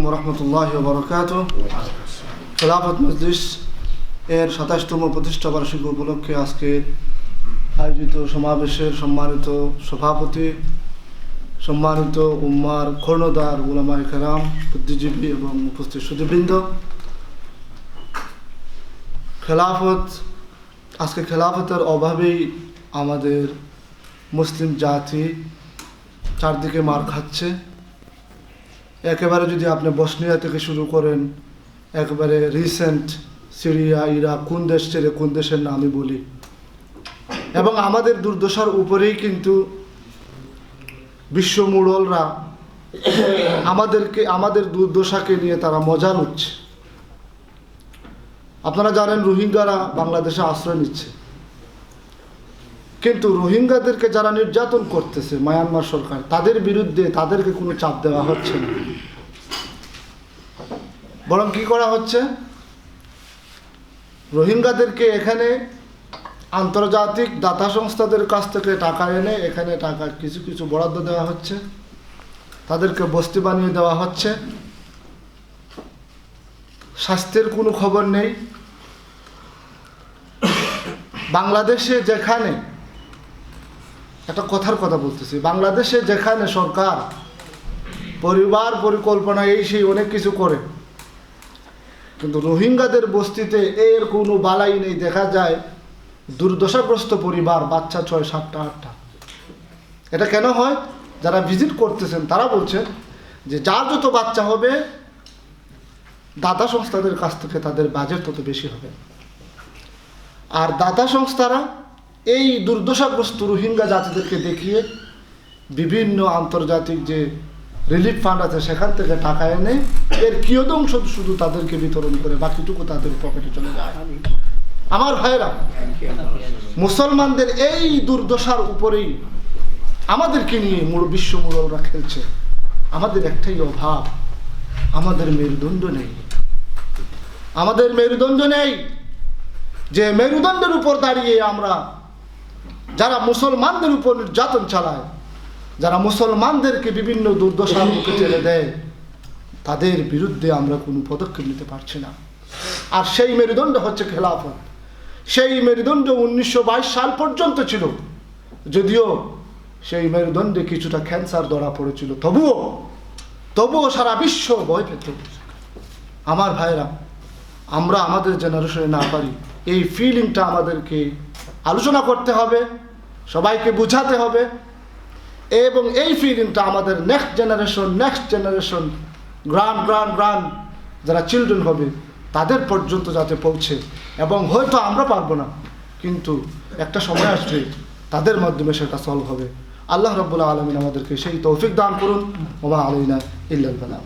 ওয়া রাহমাতুল্লাহি ওয়া বারাকাতুহু। খেলাফত মজলিস এর ২৭তম প্রতিষ্ঠা বার্ষিকী উপলক্ষে আজকে আয়োজিত সমাবেশের সম্মানিত সভাপতি, সম্মানিত উম্মার কর্ণধার উলামায়ে কেরাম, বুদ্ধিজীবী এবং উপস্থিত সুধীবৃন্দ, খেলাফতের অভাবেই আমাদের মুসলিম জাতি চারদিকে মার খাচ্ছে। একেবারে যদি আপনি বসনিয়া থেকে শুরু করেন, একেবারে রিসেন্ট সিরিয়া, ইরাক, কোন দেশ ছেড়ে কোন দেশের নামই বলি, এবং আমাদের দুর্দশার উপরেই কিন্তু বিশ্ব মুড়লরা আমাদের দুর্দশাকে নিয়ে তারা মজা নিচ্ছে। আপনারা জানেন রোহিঙ্গারা বাংলাদেশে আশ্রয় নিচ্ছে, কিন্তু রোহিঙ্গাদেরকে যারা নির্যাতন করতেছে মায়ানমার সরকার, তাদের বিরুদ্ধে তাদেরকে কোনো চাপ দেওয়া হচ্ছে না। বরং কি করা হচ্ছে, রোহিঙ্গাদেরকে এখানে আন্তর্জাতিক দাতা সংস্থাদের কাছ থেকে টাকা এনে এখানে টাকা কিছু কিছু বরাদ্দ দেওয়া হচ্ছে, তাদেরকে বস্তি বানিয়ে দেওয়া হচ্ছে। স্বাস্থ্যের কোনো খবর নেই। বাংলাদেশে যেখানে, একটা কথার কথা বলতেছি, বাংলাদেশে যেখানে সরকার পরিবার পরিকল্পনা এই সেই অনেক কিছু করে, কিন্তু রোহিঙ্গাদের বস্তিতে এর কোনো বালাই নেই। দেখা যায় দুর্দশাগ্রস্ত পরিবার, বাচ্চা ৬, ৭টা, ৮টা। এটা কেন হয়? যারা ভিজিট করতেছেন তারা বলছেন যে যার যত বাচ্চা হবে দাতা সংস্থাদের কাছ থেকে তাদের বাজেট তত বেশি হবে। আর দাতা সংস্থারা এই দুর্দশাগ্রস্ত রোহিঙ্গা জাতিদেরকে দেখিয়ে বিভিন্ন আন্তর্জাতিক যে রিলিফ ফান্ড আছে সেখান থেকে টাকা এনে এর কিয়দংশ শুধু তাদেরকে বিতরণ করে, বাকিটুকু তাদের পকেটে চলে যায়। আমার ভাইরা, মুসলমানদের এই দুর্দশার উপরেই আমাদেরকে নিয়ে বিশ্ব মুরলরা খেলছে। আমাদের একটাই অভাব, আমাদের মেরুদণ্ড নেই। আমাদের মেরুদণ্ড নেই, যে মেরুদণ্ডের উপর দাঁড়িয়ে আমরা যারা মুসলমানদের উপর নির্যাতন চালায়, যারা মুসলমানদেরকে বিভিন্ন দুর্দশার মুখে ঠেলে দেয়, তাদের বিরুদ্ধে আমরা কোনো পদক্ষেপ নিতে পারছি না। আর সেই মেরুদণ্ড হচ্ছে খেলাফত। সেই মেরুদণ্ড 1922 সাল পর্যন্ত ছিল, যদিও সেই মেরুদণ্ডে কিছুটা ক্যান্সার ধরা পড়েছিল, তবুও সারা বিশ্ব ভয় পেত। আমার ভাইরা, আমরা আমাদের জেনারেশনে না পারি, এই ফিলিংটা আমাদেরকে আলোচনা করতে হবে, সবাইকে বুঝাতে হবে, এবং এই ফিলিংটা আমাদের নেক্সট জেনারেশন গ্রান্ড যারা চিলড্রেন হবে তাদের পর্যন্ত যাতে পৌঁছে। এবং হয়তো আমরা পারবো না, কিন্তু একটা সময় আসবে তাদের মাধ্যমে সেটা সলভ হবে। আল্লাহ রাব্বুল আলামিন আমাদেরকে সেই তৌফিক দান করুন। ওয়া মা আলাইনা ইল্লাল বালাগ।